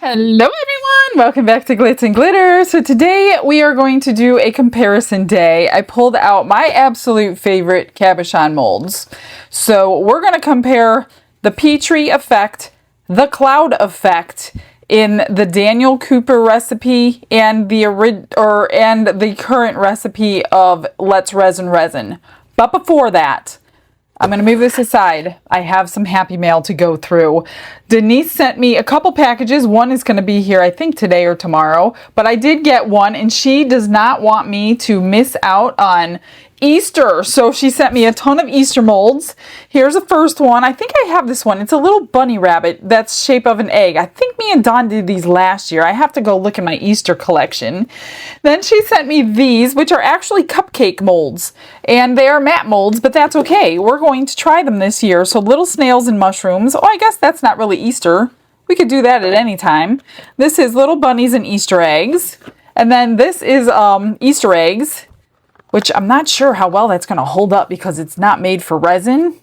Hello everyone! Welcome back to Glitz and Glitter. So today we are going to do a comparison day. I pulled out my absolute favorite cabochon molds. So we're going to compare the Petri effect, the cloud effect in the Daniel Cooper recipe and the current recipe of Let's Resin. But before that, I'm going to move this aside. I have some happy mail to go through. Denise sent me a couple packages. One is going to be here, I think, today or tomorrow. But I did get one, and she does not want me to miss out on Easter. So she sent me a ton of Easter molds. Here's the first one. I think I have this one. It's a little bunny rabbit that's shape of an egg. I think me and Dawn did these last year. I have to go look at my Easter collection. Then she sent me these, which are actually cupcake molds. And they are matte molds, but that's okay. We're going to try them this year. So little snails and mushrooms. Oh, I guess that's not really Easter. We could do that at any time. This is little bunnies and Easter eggs. And then this is Easter eggs, which I'm not sure how well that's going to hold up because it's not made for resin.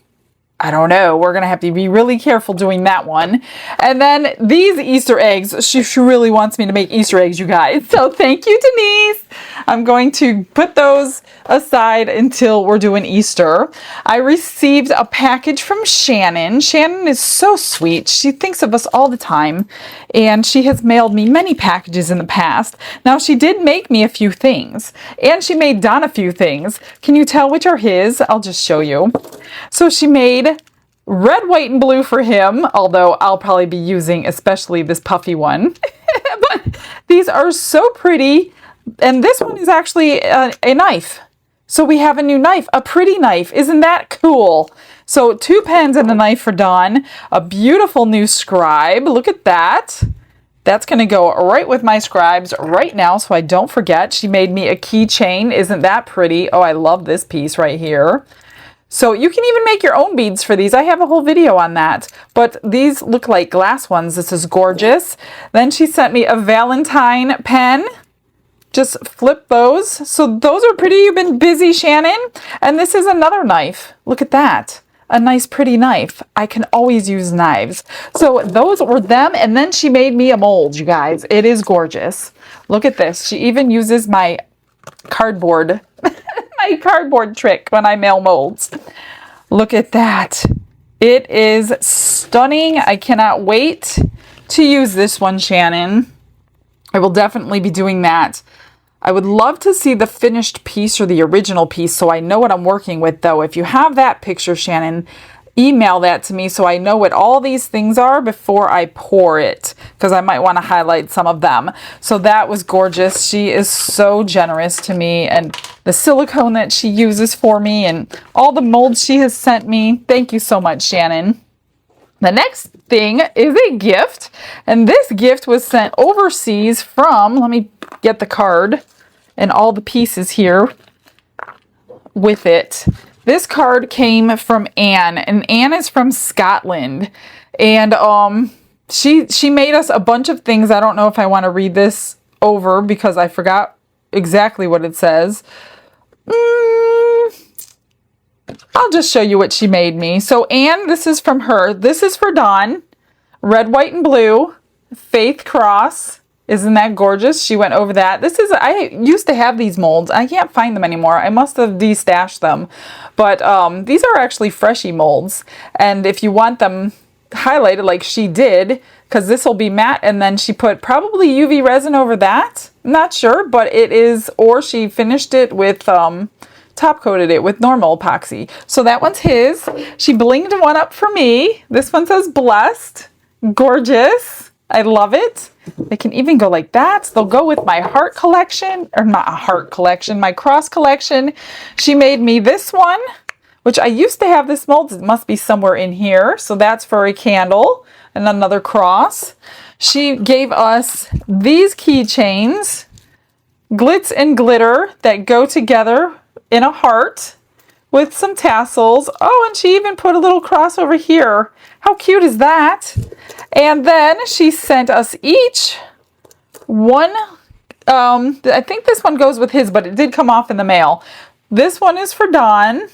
I don't know. We're going to have to be really careful doing that one. And then these Easter eggs, she really wants me to make Easter eggs, you guys. So thank you, Denise. I'm going to put those aside until we're doing Easter. I received a package from Shannon. Shannon is so sweet. She thinks of us all the time. And she has mailed me many packages in the past. Now, she did make me a few things. And she made Don a few things. Can you tell which are his? I'll just show you. So she made red, white, and blue for him, although I'll probably be using especially this puffy one. But these are so pretty. And this one is actually a knife. So we have a new knife, a pretty knife. Isn't that cool? So 2 pens and a knife for Dawn. A beautiful new scribe. Look at that. That's going to go right with my scribes right now so I don't forget. She made me a keychain. Isn't that pretty? Oh, I love this piece right here. So you can even make your own beads for these. I have a whole video on that. But these look like glass ones. This is gorgeous. Then she sent me a Valentine pen. Just flip those. So those are pretty. You've been busy, Shannon. And this is another knife. Look at that. A nice pretty knife. I can always use knives. So those were them. And then she made me a mold, you guys. It is gorgeous. Look at this. She even uses my cardboard cardboard trick when I mail molds. Look at that. It is stunning. I cannot wait to use this one, Shannon. I will definitely be doing that. I would love to see the finished piece or the original piece so I know what I'm working with, though. If you have that picture, Shannon, email that to me so I know what all these things are before I pour it, because I might want to highlight some of them. So that was gorgeous. She is so generous to me, and the silicone that she uses for me and all the molds she has sent me. Thank you so much, Shannon. The next thing is a gift, and this gift was sent overseas from, let me get the card and all the pieces here with it. This card came from Anne, and Anne is from Scotland, and she made us a bunch of things. I don't know if I want to read this over because I forgot exactly what it says. I'll just show you what she made me. So Anne, this is from her. This is for Dawn. Red, white, and blue. Faith cross. Isn't that gorgeous? She went over that. This is, I used to have these molds. I can't find them anymore. I must have destashed them. But these are actually freshy molds. And if you want them highlighted like she did, because this will be matte, and then she put probably UV resin over that. I'm not sure, but it is, or she finished it with, top coated it with normal epoxy. So that one's his. She blinged one up for me. This one says blessed. Gorgeous. I love it. They can even go like that. They'll go with my heart collection, or not a heart collection, my cross collection. She made me this one, which I used to have this mold. It must be somewhere in here. So that's for a candle and another cross. She gave us these keychains, glitz and glitter, that go together in a heart with some tassels. Oh, and she even put a little cross over here. How cute is that? And then she sent us each one. I think this one goes with his, but it did come off in the mail. This one is for Dawn.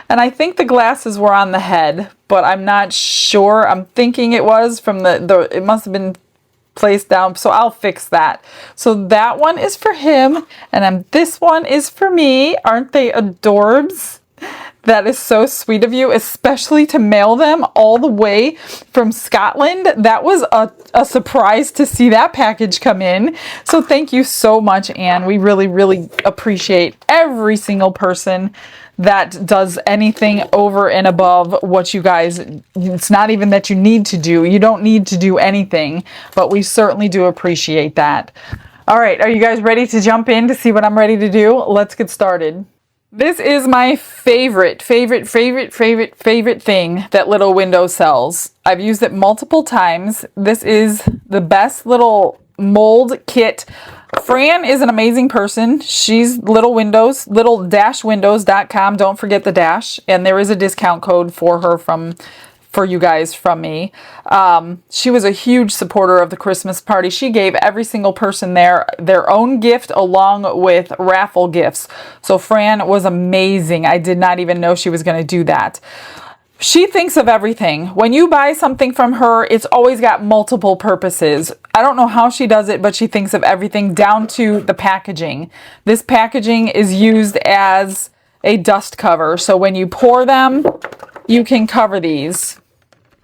And I think the glasses were on the head, but I'm not sure. I'm thinking it was from it must have been placed down, so I'll fix that. So that one is for him, and then this one is for me. Aren't they adorbs? That is so sweet of you, especially to mail them all the way from Scotland. That was a surprise to see that package come in. So thank you so much, Anne. We really, really appreciate every single person that does anything over and above what you guys, it's not even that you need to do. You don't need to do anything, but we certainly do appreciate that. All right, are you guys ready to jump in to see what I'm ready to do? Let's get started. This is my favorite thing that Little Window sells. I've used it multiple times. This is the best little mold kit. Fran is an amazing person. She's Little Windows, little-windows.com. Don't forget the dash. And there is a discount code for her for you guys from me. She was a huge supporter of the Christmas party. She gave every single person there their own gift along with raffle gifts. So Fran was amazing. I did not even know she was going to do that. She thinks of everything. When you buy something from her, it's always got multiple purposes. I don't know how she does it, but she thinks of everything down to the packaging. This packaging is used as a dust cover. So when you pour them, you can cover these.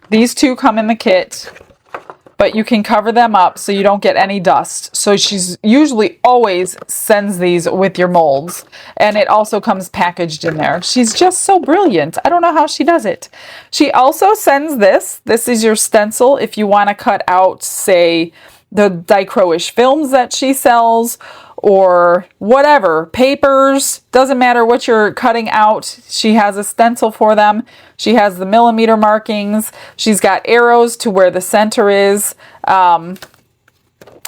These two come in the kit, but you can cover them up so you don't get any dust. So she's usually always sends these with your molds, and it also comes packaged in there. She's just so brilliant. I don't know how she does it. She also sends this. This is your stencil if you want to cut out, say, the dichroish films that she sells, or whatever, papers, doesn't matter what you're cutting out. She has a stencil for them. She has the millimeter markings. She's got arrows to where the center is. And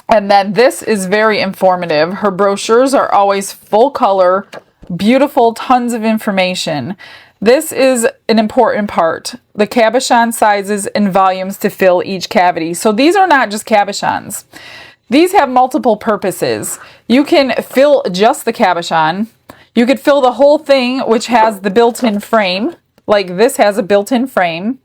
then this is very informative. Her brochures are always full color, beautiful, tons of information. This is an important part. The cabochon sizes and volumes to fill each cavity. So these are not just cabochons. These have multiple purposes. You can fill just the cabochon. You could fill the whole thing, which has the built-in frame. Like this has a built-in frame.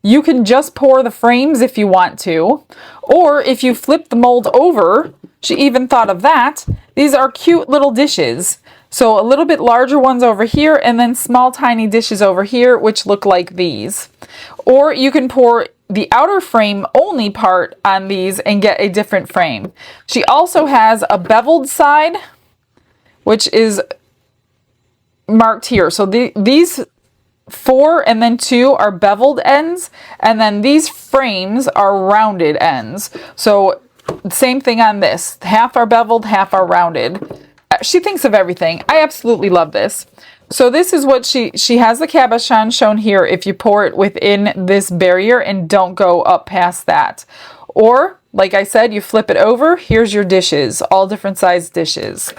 You can just pour the frames if you want to. Or if you flip the mold over, she even thought of that. These are cute little dishes. So a little bit larger ones over here, and then small tiny dishes over here, which look like these. Or you can pour the outer frame only part on these and get a different frame. She also has a beveled side, which is marked here. So these 4 and then 2 are beveled ends, and then these frames are rounded ends. So same thing on this. Half are beveled, half are rounded. She thinks of everything. I absolutely love this. So this is what she has the cabochon shown here if you pour it within this barrier and don't go up past that. Or, like I said, you flip it over. Here's your dishes, all different size dishes.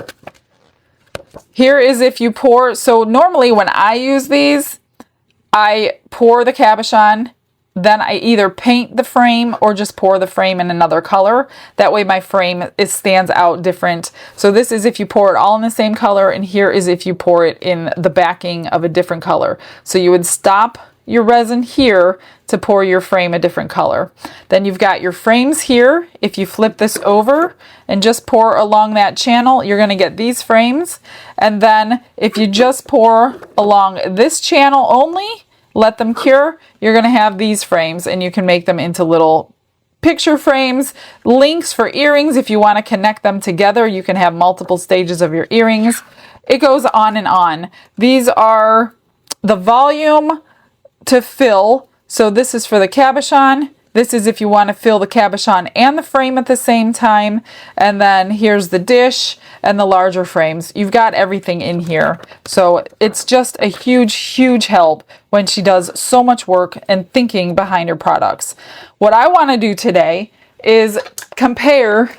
Here is if you pour, so normally when I use these, I pour the cabochon, then I either paint the frame or just pour the frame in another color. That way my frame stands out different. So this is if you pour it all in the same color, and here is if you pour it in the backing of a different color. So you would stop your resin here to pour your frame a different color. Then you've got your frames here. If you flip this over and just pour along that channel, you're going to get these frames. And then if you just pour along this channel only, let them cure, you're going to have these frames, and you can make them into little picture frames, links for earrings. If you want to connect them together, you can have multiple stages of your earrings. It goes on and on. These are the volume to fill. So this is for the cabochon. This is if you want to fill the cabochon and the frame at the same time. And then here's the dish and the larger frames. You've got everything in here. So it's just a huge, huge help when she does so much work and thinking behind her products. What I want to do today is compare.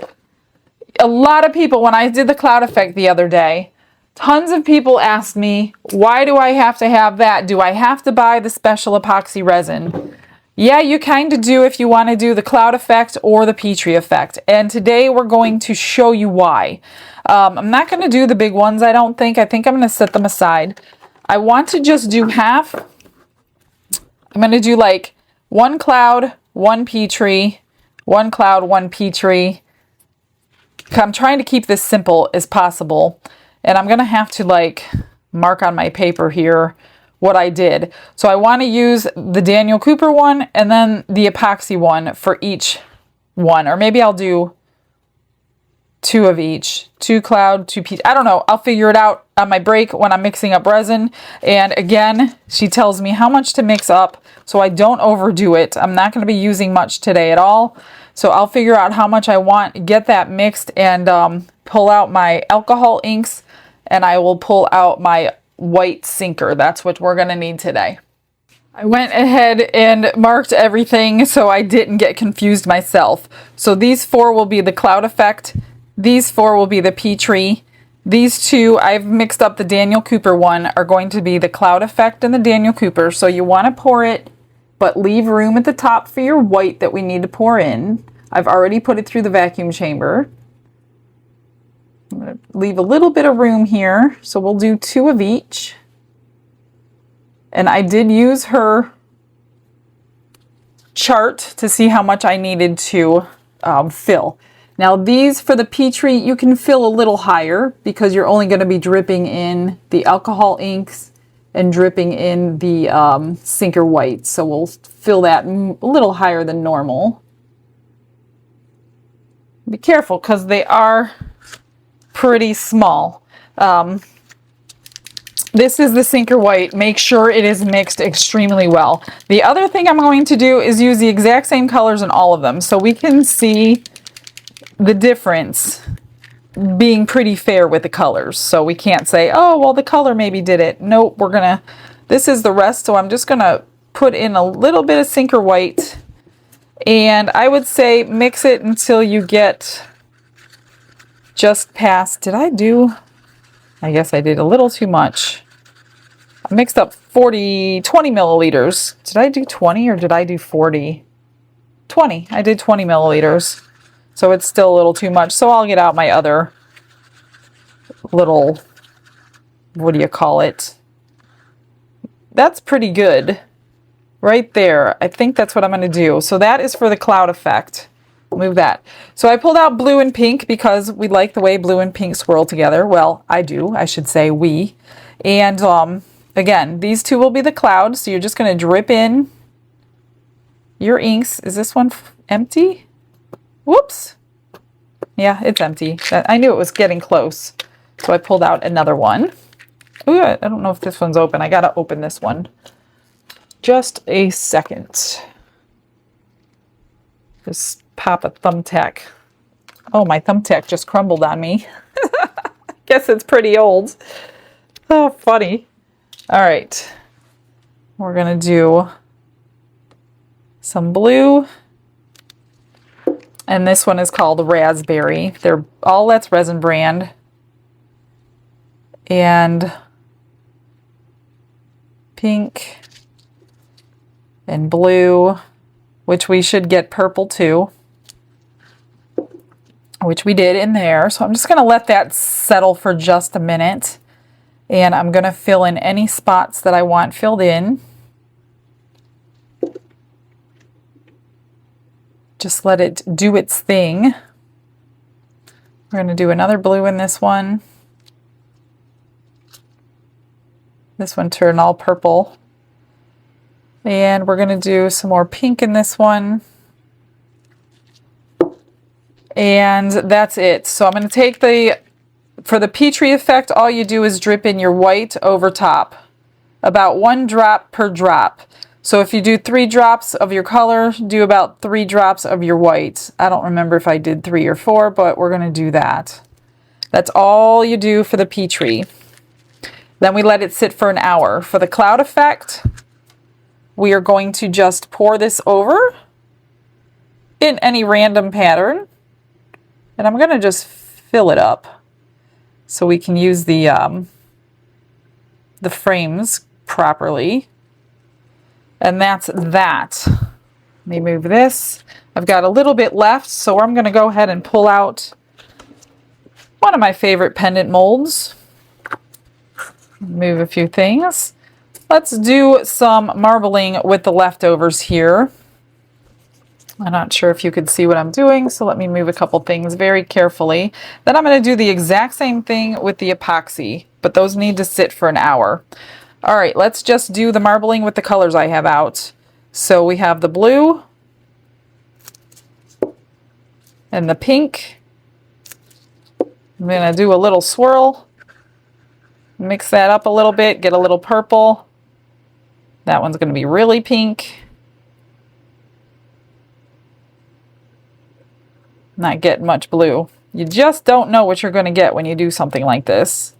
A lot of people, when I did the cloud effect the other day, tons of people asked me, why do I have to have that? Do I have to buy the special epoxy resin? Yeah, you kind of do if you want to do the cloud effect or the Petri effect. And today we're going to show you why. I'm not going to do the big ones, I don't think. I think I'm going to set them aside. I want to just do half. I'm going to do like one cloud, one Petri, one cloud, one Petri. I'm trying to keep this simple as possible. And I'm going to have to like mark on my paper here what I did. So I want to use the Daniel Cooper one and then the epoxy one for each one. Or maybe I'll do 2 of each. 2 cloud, 2 peach. I don't know. I'll figure it out on my break when I'm mixing up resin. And again, she tells me how much to mix up so I don't overdo it. I'm not going to be using much today at all. So I'll figure out how much I want, get that mixed, and pull out my alcohol inks, and I will pull out my white sinker. That's what we're going to need today. I went ahead and marked everything so I didn't get confused myself. So these 4 will be the cloud effect. These 4 will be the Petri. These 2, I've mixed up the Daniel Cooper one, are going to be the cloud effect and the Daniel Cooper. So you want to pour it, but leave room at the top for your white that we need to pour in. I've already put it through the vacuum chamber. I'm going to leave a little bit of room here. So we'll do 2 of each. And I did use her chart to see how much I needed to fill. Now these, for the Petri, you can fill a little higher because you're only going to be dripping in the alcohol inks and dripping in the sinker white. So we'll fill that a little higher than normal. Be careful because they are pretty small. This is the sinker white. Make sure it is mixed extremely well. The other thing I'm going to do is use the exact same colors in all of them so we can see the difference being pretty fair with the colors. So we can't say, oh, well, the color maybe did it. Nope, we're gonna, this is the rest. So I'm just gonna put in a little bit of sinker white, and I would say mix it until you get just past, I guess I did a little too much. I mixed up 20 milliliters. Did I do 20 or did I do 40? 20. I did 20 milliliters. So it's still a little too much. So I'll get out my other little, what do you call it? That's pretty good. Right there. I think that's what I'm going to do. So that is for the cloud effect. Move that. So I pulled out blue and pink because we like the way blue and pink swirl together. Well, I do. I should say we. And again, these 2 will be the clouds. So you're just going to drip in your inks. Is this one empty? Whoops. Yeah, it's empty. I knew it was getting close. So I pulled out another one. Ooh, I don't know if this one's open. I got to open this one. Just a second. Just pop a thumbtack. Oh, my thumbtack just crumbled on me. Guess it's pretty old. Oh, funny. All right. We're going to do some blue. And this one is called Raspberry. They're all Let's Resin brand. And pink and blue, which we should get purple too, which we did in there. So I'm just going to let that settle for just a minute. And I'm going to fill in any spots that I want filled in. Just let it do its thing. We're going to do another blue in this one. This one turned all purple. And we're going to do some more pink in this one. And that's it. So I'm going to take for the Petri effect, all you do is drip in your white over top. About 1 drop per drop. So if you do 3 drops of your color, do about 3 drops of your white. I don't remember if I did 3 or 4, but we're going to do that. That's all you do for the Petri. Then we let it sit for an hour. For the cloud effect, we are going to just pour this over in any random pattern. And I'm going to just fill it up so we can use the frames properly. And that's that. Let me move this. I've got a little bit left, so I'm going to go ahead and pull out one of my favorite pendant molds. Move a few things. Let's do some marbling with the leftovers here. I'm not sure if you could see what I'm doing, so let me move a couple things very carefully. Then I'm going to do the exact same thing with the epoxy, but those need to sit for an hour. All right, let's just do the marbling with the colors I have out. So we have the blue and the pink. I'm going to do a little swirl, mix that up a little bit, get a little purple. That one's going to be really pink. Not getting much blue. You just don't know what you're going to get when you do something like this.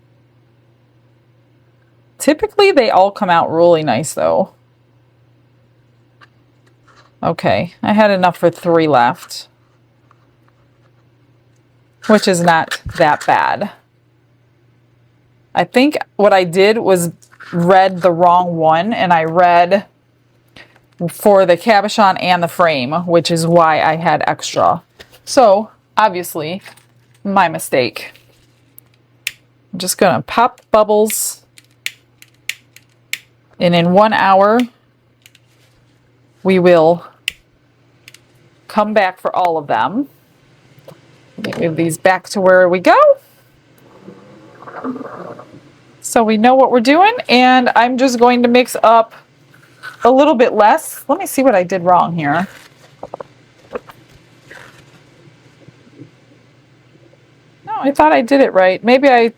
Typically, they all come out really nice, though. Okay, I had enough for 3 left, which is not that bad. I think what I did was read the wrong one, and I read for the cabochon and the frame, which is why I had extra. So, obviously, my mistake. I'm just going to pop bubbles, and in 1 hour, we will come back for all of them. Let me move these back to where we go. So we know what we're doing, and I'm just going to mix up a little bit less. Let me see what I did wrong here. No, I thought I did it right. Maybe I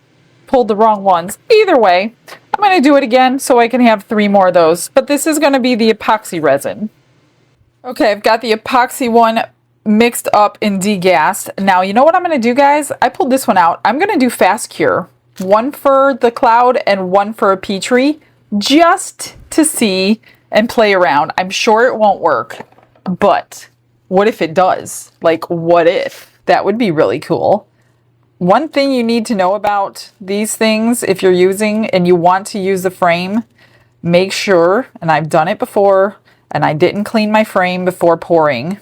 pulled the wrong ones. Either way, I'm going to do it again so I can have 3 more of those. But this is going to be the epoxy resin. Okay, I've got the epoxy one mixed up and degassed. Now, you know what I'm going to do, guys? I pulled this one out. I'm going to do fast cure. 1 for the cloud and 1 for a Petri, just to see and play around. I'm sure it won't work, but what if it does? Like, what if? That would be really cool. One thing you need to know about these things, if you're using and you want to use the frame, make sure, and I've done it before, and I didn't clean my frame before pouring,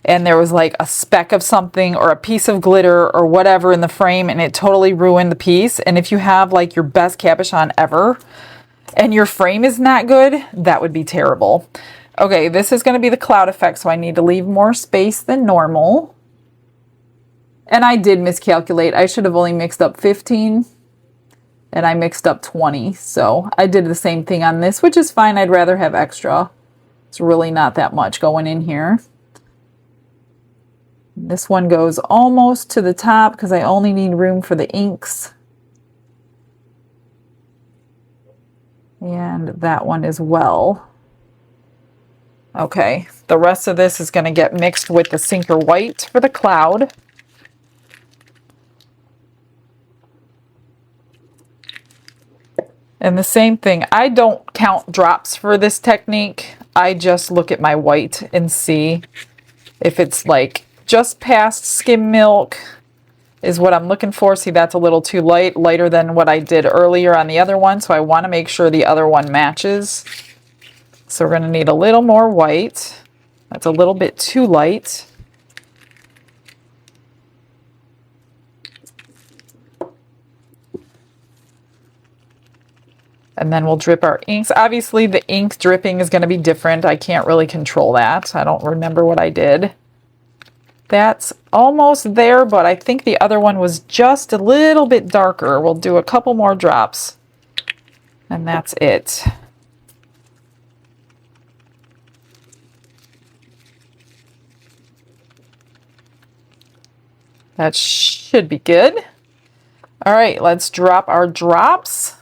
and there was like a speck of something or a piece of glitter or whatever in the frame, and it totally ruined the piece. And if you have like your best cabochon ever and your frame is not good, that would be terrible. Okay, this is going to be the cloud effect, so I need to leave more space than normal. And I did miscalculate. I should have only mixed up 15, and I mixed up 20. So I did the same thing on this, which is fine. I'd rather have extra. It's really not that much going in here. This one goes almost to the top because I only need room for the inks. And that one as well. Okay, the rest of this is going to get mixed with the Sinker White for the cloud. And the same thing, I don't count drops for this technique. I just look at my white and see if it's like just past skim milk is what I'm looking for. See, that's a little too light, lighter than what I did earlier on the other one. So I want to make sure the other one matches. So we're going to need a little more white. That's a little bit too light. And then we'll drip our inks. Obviously, the ink dripping is going to be different. I can't really control that. I don't remember what I did. That's almost there, but I think the other one was just a little bit darker. We'll do a couple more drops, and that's it. That should be good. All right, let's drop our drops.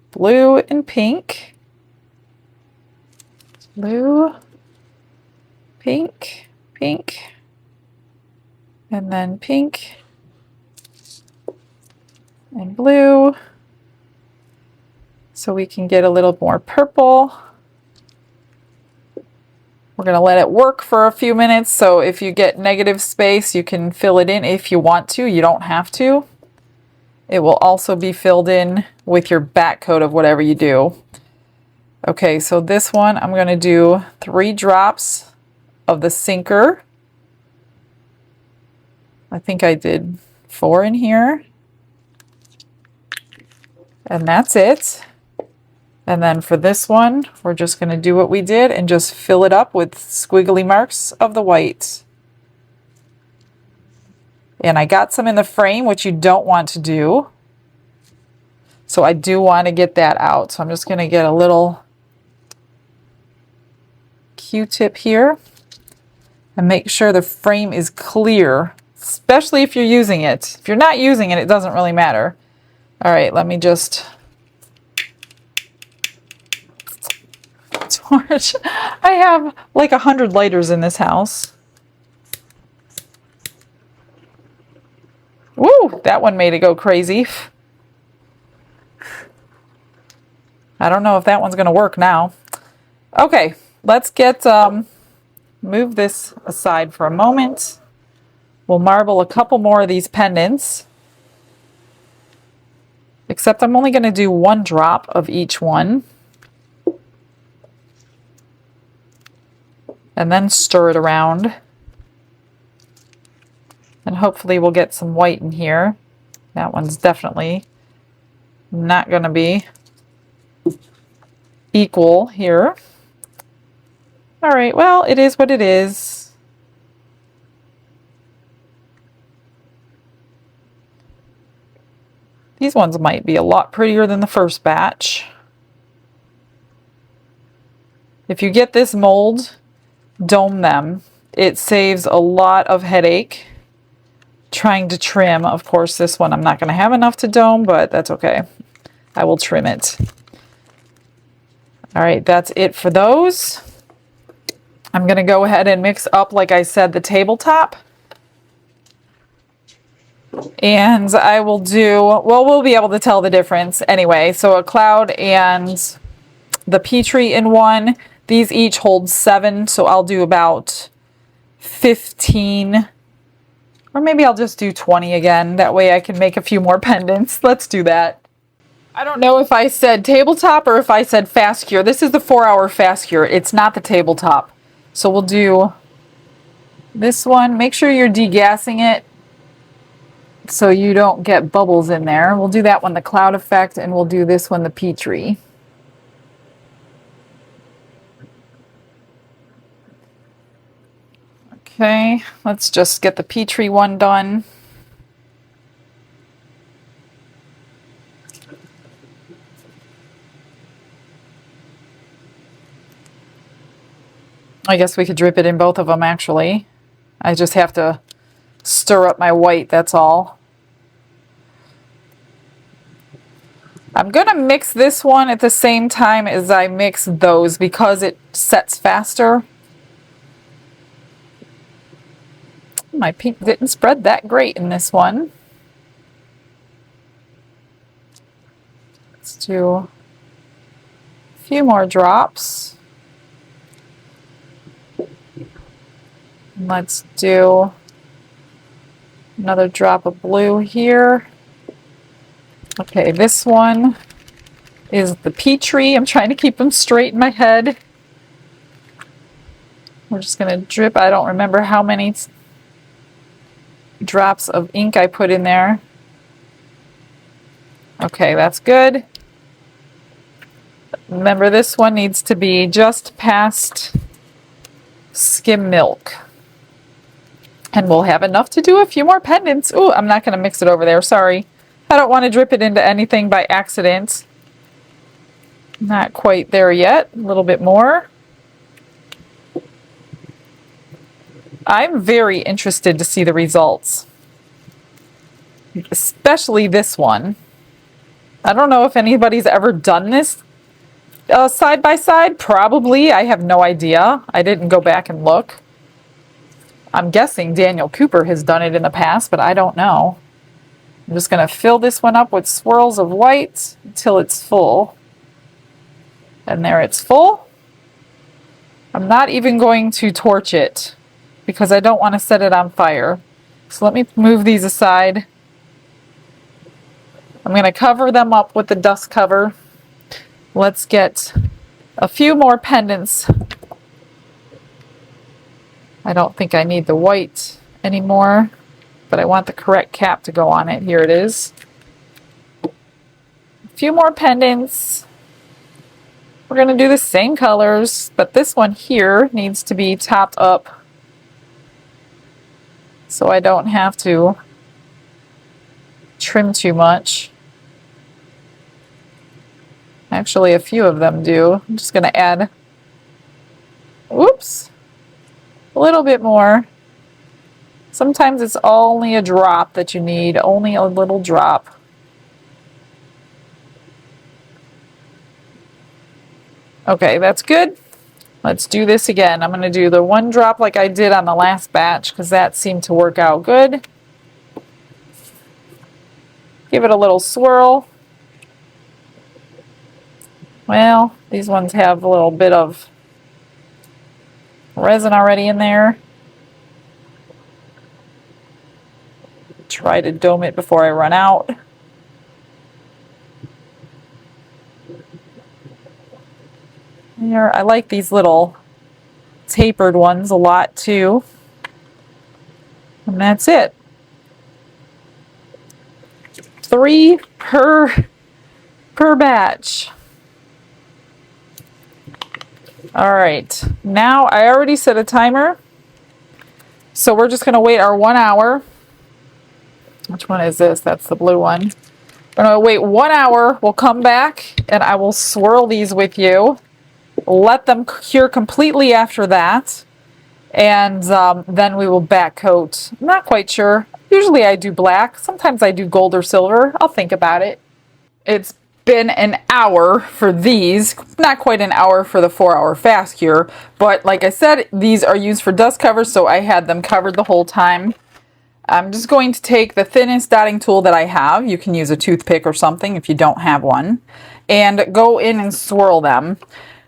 Blue and pink. Blue, pink, pink. And then pink and blue, so we can get a little more purple. We're going to let it work for a few minutes, so if you get negative space, you can fill it in if you want to. You don't have to. It will also be filled in with your back coat of whatever you do. Okay, so this one, I'm going to do 3 drops of the Sinker. I think I did 4 in here. And that's it. And then for this one, we're just going to do what we did and just fill it up with squiggly marks of the white. And I got some in the frame, which you don't want to do. So I do want to get that out. So I'm just going to get a little Q-tip here and make sure the frame is clear, especially if you're using it. If you're not using it, it doesn't really matter. All right, let me just torch. I have like 100 lighters in this house. Woo, that one made it go crazy. I don't know if that one's going to work now. Okay, let's get, move this aside for a moment. We'll marble a couple more of these pendants. Except I'm only going to do 1 drop of each one. And then stir it around. And hopefully we'll get some white in here. That one's definitely not going to be equal here. All right, well, it is what it is. These ones might be a lot prettier than the first batch. If you get this mold, dome them. It saves a lot of headache trying to trim. Of course, this one I'm not going to have enough to dome, but that's okay. I will trim it. All right, that's it for those. I'm going to go ahead and mix up, like I said, the tabletop. And I will do, well, we'll be able to tell the difference anyway. So a cloud and the Petri in one. These each hold 7, so I'll do about 15. Or maybe I'll just do 20 again. That way I can make a few more pendants. Let's do that. I don't know if I said tabletop or if I said fast cure. This is the 4-hour fast cure. It's not the tabletop. So we'll do this one. Make sure you're degassing it so you don't get bubbles in there. We'll do that one, the cloud effect, and we'll do this one, the Petri. Okay, let's just get the Petri one done. I guess we could drip it in both of them, actually. I just have to stir up my white, that's all. I'm going to mix this one at the same time as I mix those because it sets faster. My pink didn't spread that great in this one. Let's do a few more drops. Let's do another drop of blue here. Okay, this one is the Petri. I'm trying to keep them straight in my head. We're just going to drip. I don't remember how many drops of ink I put in there. Okay, that's good. Remember, this one needs to be just past skim milk. And we'll have enough to do a few more pendants. Ooh, I'm not going to mix it over there. Sorry. I don't want to drip it into anything by accident. Not quite there yet. A little bit more. I'm very interested to see the results. Especially this one. I don't know if anybody's ever done this side by side. Probably. I have no idea. I didn't go back and look. I'm guessing Daniel Cooper has done it in the past, but I don't know. I'm just going to fill this one up with swirls of white until it's full. And there it's full. I'm not even going to torch it because I don't want to set it on fire. So let me move these aside. I'm going to cover them up with the dust cover. Let's get a few more pendants. I don't think I need the white anymore, but I want the correct cap to go on it. Here it is. A few more pendants. We're going to do the same colors, but this one here needs to be topped up so I don't have to trim too much. Actually, a few of them do. I'm just going to add, whoops, a little bit more. Sometimes it's only a drop that you need, only a little drop. Okay, that's good. Let's do this again. I'm going to do the one drop like I did on the last batch because that seemed to work out good. Give it a little swirl. Well, these ones have a little bit of resin already in there. Try to dome it before I run out. Here, I like these little tapered ones a lot too. And that's it. 3 per batch. All right, now I already set a timer, so we're just going to wait our 1 hour. Which one is this? That's the blue one. We're going to wait 1 hour. We'll come back and I will swirl these with you. Let them cure completely after that. And then we will back coat. I'm not quite sure. Usually I do black. Sometimes I do gold or silver. I'll think about it. It's been an hour for these. Not quite an hour for the 4-hour fast cure. But like I said, these are used for dust covers, so I had them covered the whole time. I'm just going to take the thinnest dotting tool that I have. You can use a toothpick or something if you don't have one. And go in and swirl them.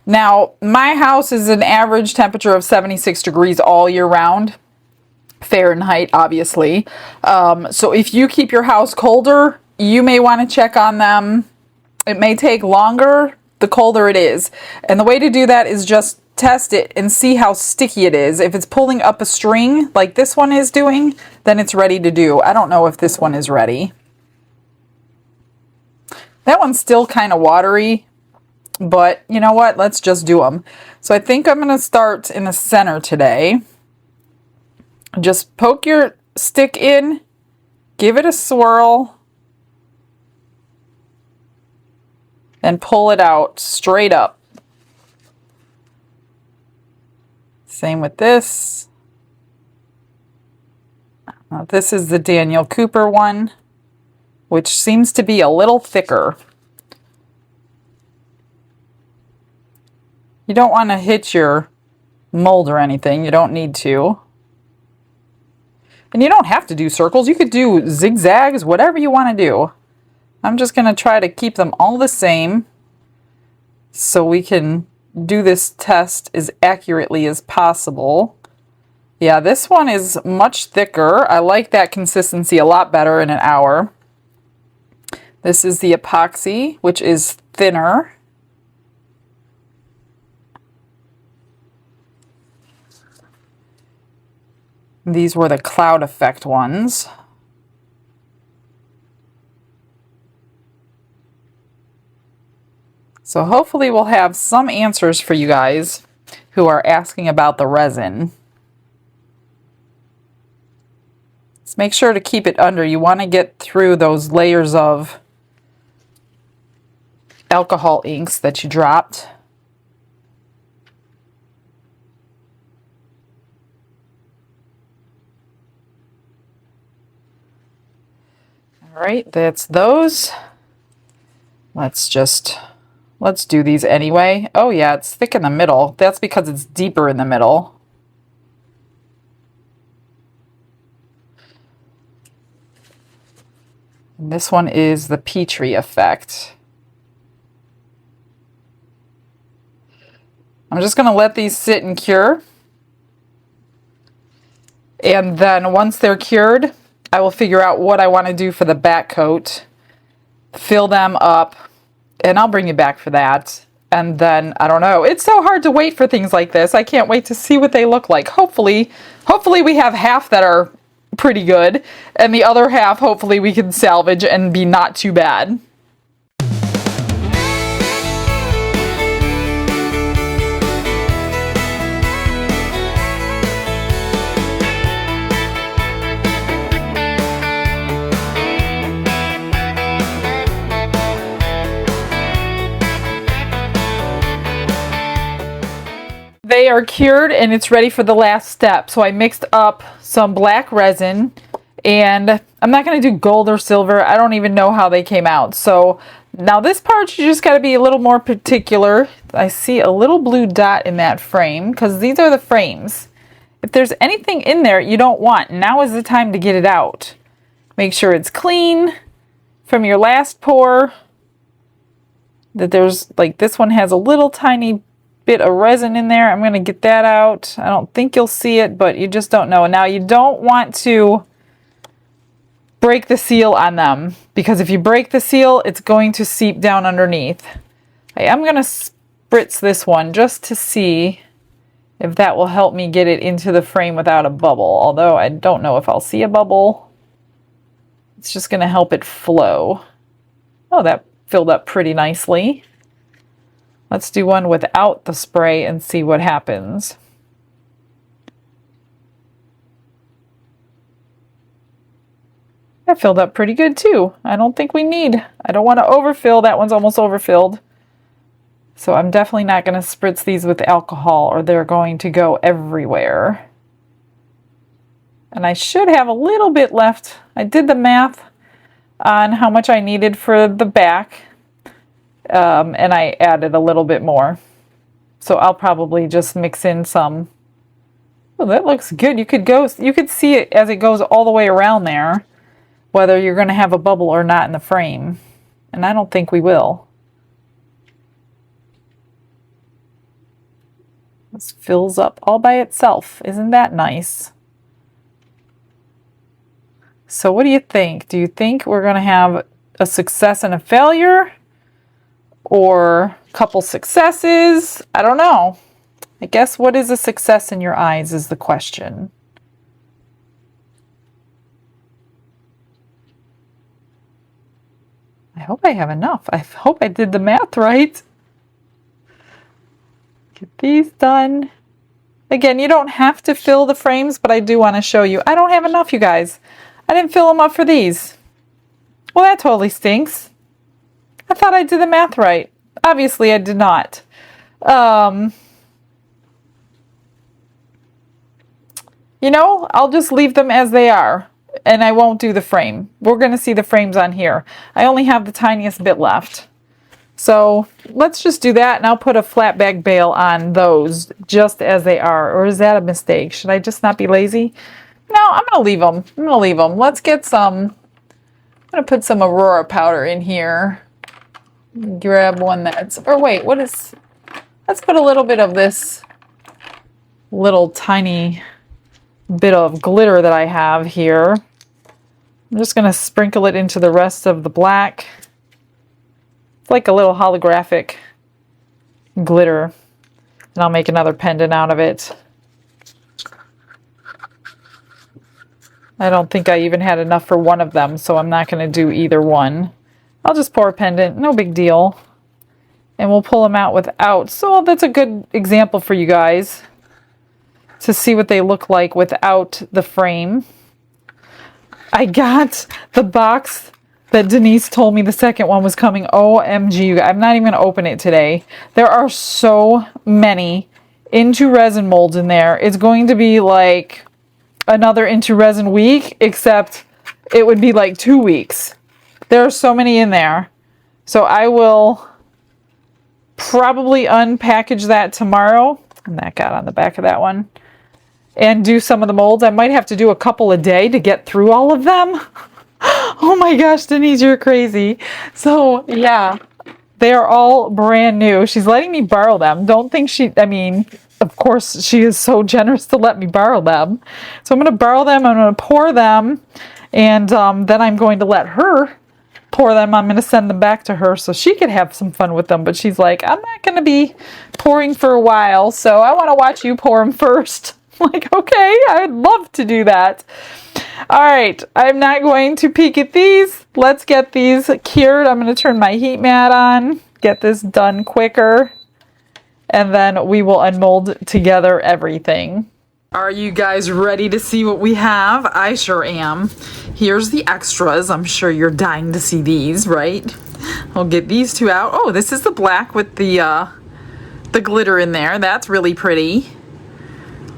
Now, my house is an average temperature of 76 degrees all year round. Fahrenheit, obviously. So if you keep your house colder, you may want to check on them. It may take longer the colder it is. And the way to do that is just test it and see how sticky it is. If it's pulling up a string like this one is doing, then it's ready to do. I don't know if this one is ready. That one's still kind of watery, but you know what? Let's just do them. So I think I'm going to start in the center today. Just poke your stick in, give it a swirl, and pull it out straight up. Same with this. Now, this is the Daniel Cooper one, which seems to be a little thicker. You don't want to hit your mold or anything. You don't need to. And you don't have to do circles. You could do zigzags, whatever you want to do. I'm just going to try to keep them all the same so we can do this test as accurately as possible. Yeah, this one is much thicker. I like that consistency a lot better in an hour. This is the epoxy, which is thinner. These were the cloud effect ones. So hopefully we'll have some answers for you guys who are asking about the resin. Let's make sure to keep it under. You want to get through those layers of alcohol inks that you dropped. All right, that's those. Let's do these anyway. Oh yeah, it's thick in the middle. That's because it's deeper in the middle. And this one is the Petri effect. I'm just going to let these sit and cure. And then once they're cured, I will figure out what I want to do for the back coat. Fill them up. And I'll bring you back for that. And then, I don't know. It's so hard to wait for things like this. I can't wait to see what they look like. Hopefully we have half that are pretty good. And the other half, hopefully we can salvage and be not too bad. they are cured and it's ready for the last step. So I mixed up some black resin, and I'm not going to do gold or silver. I don't even know how they came out. So now this part, you just got to be a little more particular. I see a little blue dot in that frame because these are the frames. If there's anything in there you don't want, now is the time to get it out. Make sure it's clean from your last pour. That there's, like, this one has a little tiny bit of resin in there. I'm going to get that out. I don't think you'll see it, but you just don't know. Now, you don't want to break the seal on them, because if you break the seal, it's going to seep down underneath. I am going to spritz this one just to see if that will help me get it into the frame without a bubble, although I don't know if I'll see a bubble. It's just going to help it flow. Oh, that filled up pretty nicely. Let's do one without the spray and see what happens. That filled up pretty good too. I don't think we need, I don't want to overfill. That one's almost overfilled. So I'm definitely not going to spritz these with alcohol or they're going to go everywhere. And I should have a little bit left. I did the math on how much I needed for the back. And I added a little bit more. So I'll probably just mix in some. Oh, that looks good. You could see it as it goes all the way around there, whether you're going to have a bubble or not in the frame. And I don't think we will. This fills up all by itself. Isn't that nice? So what do you think? Do you think we're going to have a success and a failure? Or a couple successes? I don't know. I guess what is a success in your eyes is the question. I hope I have enough. I hope I did the math right. Get these done. Again, you don't have to fill the frames, but I do want to show you. I don't have enough, you guys. I didn't fill them up for these. Well, that totally stinks. I thought I did the math right. Obviously, I did not. You know, I'll just leave them as they are, and I won't do the frame. We're going to see the frames on here. I only have the tiniest bit left. So let's just do that, and I'll put a flat bag bail on those just as they are. Or is that a mistake? Should I just not be lazy? No, I'm going to leave them. I'm going to leave them. Let's get some. I'm going to put some Aurora powder in here. Grab one that's, or wait, what is, let's put a little bit of this little tiny bit of glitter that I have here. I'm just going to sprinkle it into the rest of the black. It's like a little holographic glitter. And I'll make another pendant out of it. I don't think I even had enough for one of them, so I'm not going to do either one. I'll just pour a pendant, no big deal. And we'll pull them out without. So that's a good example for you guys to see what they look like without the frame. I got the box that Denise told me the second one was coming. OMG, you guys. I'm not even going to open it today. There are so many Into Resin molds in there. It's going to be like another Into Resin week, except it would be like 2 weeks. There are so many in there. So I will probably unpackage that tomorrow. And that got on the back of that one. And do some of the molds. I might have to do a couple a day to get through all of them. Oh my gosh, Denise, you're crazy. So yeah, they are all brand new. She's letting me borrow them. Don't think I mean, of course, she is so generous to let me borrow them. So I'm going to borrow them. I'm going to pour them. And then I'm going to let her pour them. I'm going to send them back to her so she could have some fun with them. But she's like, I'm not going to be pouring for a while, so I want to watch you pour them first. I'm like, okay, I'd love to do that. All right, I'm not going to peek at these. Let's get these cured. I'm going to turn my heat mat on, get this done quicker, and then we will unmold together everything. Are you guys ready to see what we have? I sure am. Here's the extras. I'm sure you're dying to see these, right? I'll get these two out. Oh, this is the black with the glitter in there. That's really pretty.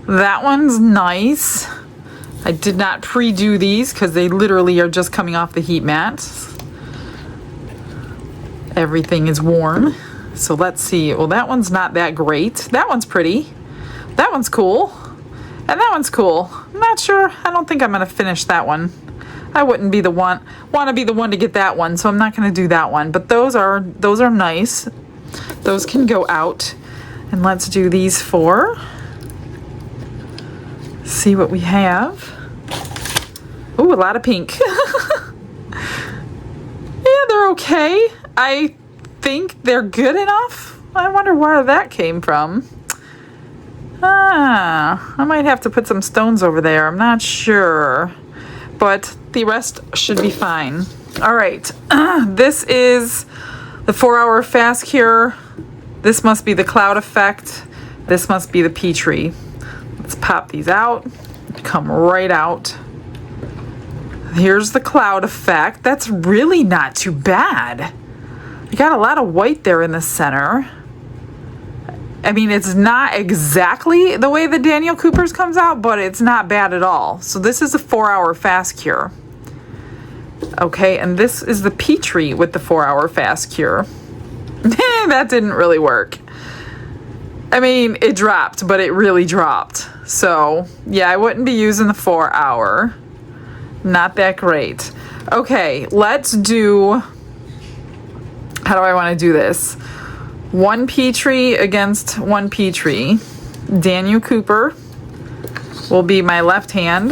That one's nice. I did not pre-do these because they literally are just coming off the heat mat. Everything is warm. So let's see. Well, that one's not that great. That one's pretty. That one's cool. And that one's cool. I'm not sure. I don't think I'm going to finish that one. I wouldn't be the want to be the one to get that one, so I'm not going to do that one. But those are nice. Those can go out. And let's do these 4. See what we have. Ooh, a lot of pink. Yeah, they're okay. I think they're good enough. I wonder where that came from. I might have to put some stones over there. I'm not sure. But the rest should be fine. All right. This is the 4-hour fast cure. This must be the cloud effect. This must be the Petri. Let's pop these out. Come right out. Here's the cloud effect. That's really not too bad. You got a lot of white there in the center. I mean, it's not exactly the way the Daniel Cooper's comes out, but it's not bad at all. So this is a 4-hour fast cure. Okay, and this is the Petri with the 4-hour fast cure. That didn't really work. I mean, it dropped, but it really dropped. So, yeah, I wouldn't be using the 4-hour. Not that great. Okay, let's do... How do I want to do this? 1 Petri against 1 Petri. Daniel Cooper will be my left hand.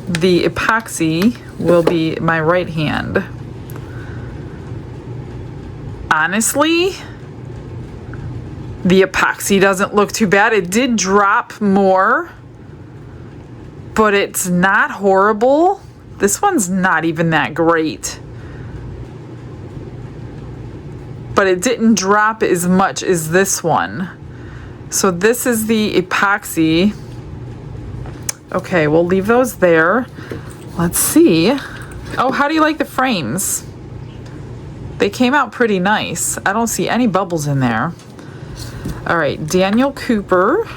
The epoxy will be my right hand. Honestly, the epoxy doesn't look too bad. It did drop more, but it's not horrible. This one's not even that great. But it didn't drop as much as this one. So this is the epoxy. Okay, we'll leave those there. Let's see. Oh, how do you like the frames? They came out pretty nice. I don't see any bubbles in there. All right, Daniel Cooper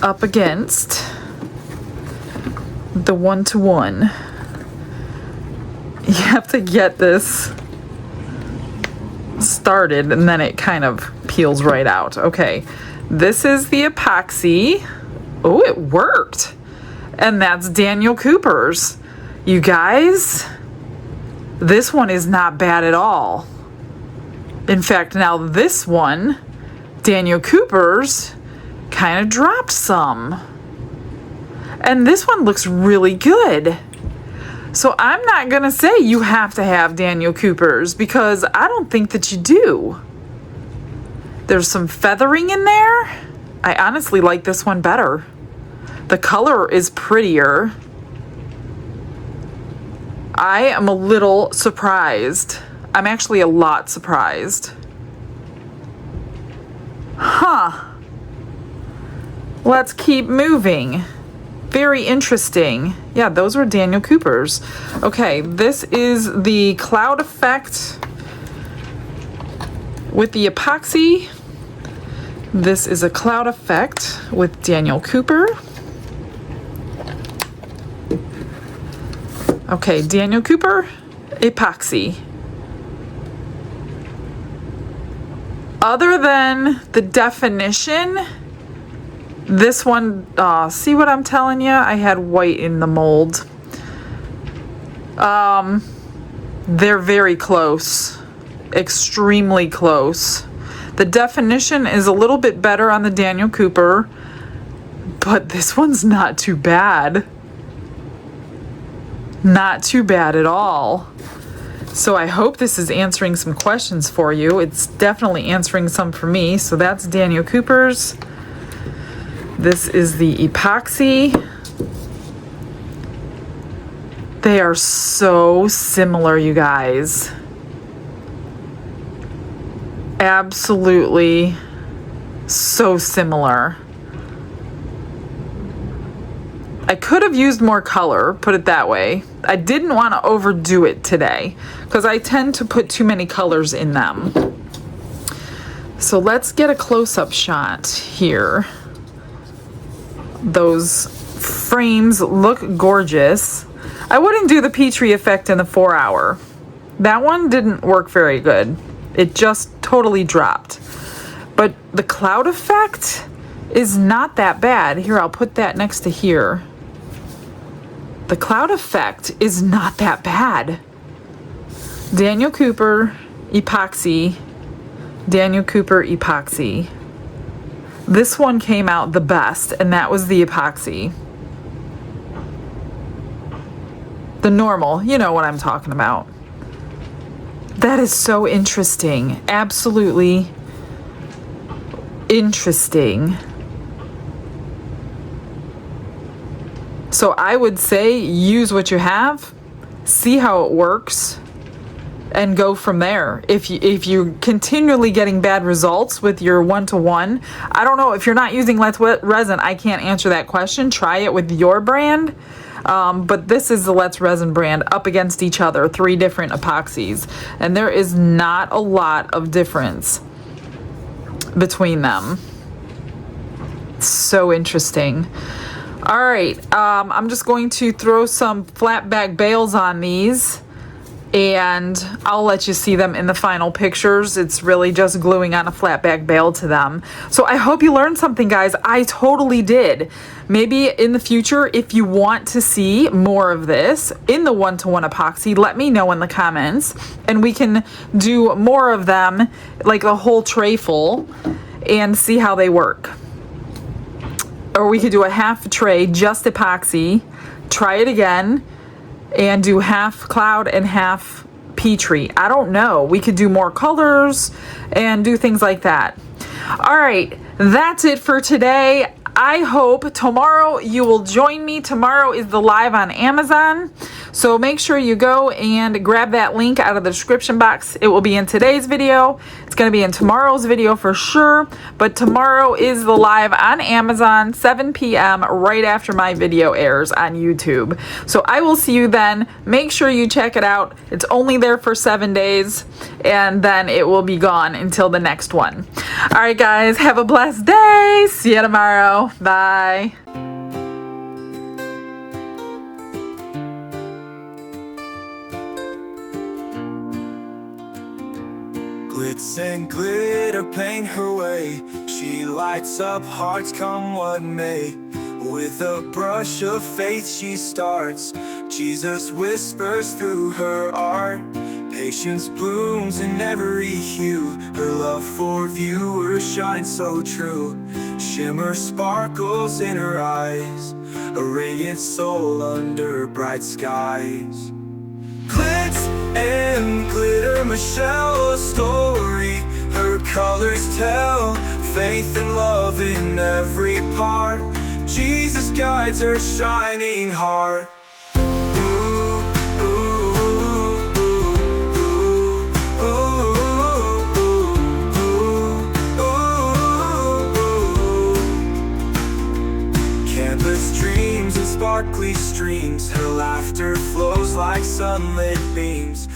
up against the 1-to-1. You have to get this started and then it kind of peels right out. Okay, this is the epoxy. Oh, it worked. And that's Daniel Cooper's. You guys, this one is not bad at all. In fact, now this one, Daniel Cooper's, kind of dropped some. And this one looks really good. So I'm not going to say you have to have Daniel Cooper's because I don't think that you do. There's some feathering in there. I honestly like this one better. The color is prettier. I am a little surprised. I'm actually a lot surprised. Huh. Let's keep moving. Very interesting. Yeah, those were Daniel Cooper's. Okay, this is the cloud effect with the epoxy. This is a cloud effect with Daniel Cooper. Okay, Daniel Cooper, epoxy. Other than the definition, this one, see what I'm telling you? I had white in the mold. They're very close. Extremely close. The definition is a little bit better on the Daniel Cooper, but this one's not too bad. Not too bad at all. So I hope this is answering some questions for you. It's definitely answering some for me. So that's Daniel Cooper's. This is the epoxy. They are so similar, you guys. Absolutely so similar. I could have used more color, put it that way. I didn't want to overdo it today because I tend to put too many colors in them. So let's get a close-up shot here. Those frames look gorgeous. I wouldn't do the Petri effect in the 4-hour. That one didn't work very good. It just totally dropped. But the cloud effect is not that bad. Here, I'll put that next to here. The cloud effect is not that bad. Daniel Cooper epoxy. Daniel Cooper epoxy. This one came out the best, and that was the epoxy. The normal, you know what I'm talking about. That is so interesting. Absolutely interesting. So I would say use what you have, see how it works, and go from there. If you're continually getting bad results with your 1-to-1, I don't know, if you're not using Let's Resin, I can't answer that question. Try it with your brand. But this is the Let's Resin brand up against each other, 3 different epoxies. And there is not a lot of difference between them. So interesting. All right, I'm just going to throw some flat back bales on these, and I'll let you see them in the final pictures. It's really just gluing on a flat back bale to them. So I hope you learned something, guys. I totally did. Maybe in the future, if you want to see more of this in the 1-to-1 epoxy, let me know in the comments, and we can do more of them, like a whole tray full, and see how they work. Or we could do a half tray, just epoxy, try it again, and do half cloud and half Petri. I don't know. We could do more colors and do things like that. All right, that's it for today. I hope tomorrow you will join me. Tomorrow is the live on Amazon. So make sure you go and grab that link out of the description box. It will be in today's video. It's going to be in tomorrow's video for sure. But tomorrow is the live on Amazon, 7 p.m. right after my video airs on YouTube. So I will see you then. Make sure you check it out. It's only there for 7 days, and then it will be gone until the next one. All right, guys, have a blessed day. See you tomorrow. Bye. Glitz and glitter paint her way. She lights up hearts come what may. With a brush of faith she starts. Jesus whispers through her art. Patience blooms in every hue. Her love for viewers shines so true. Shimmer sparkles in her eyes. A radiant soul under bright skies. Glitz and glitter, Michelle, a story. Her colors tell faith and love in every part. Jesus guides her shining heart. Canvas dreams and sparkly streams. Her laughter flows like sunlit beams.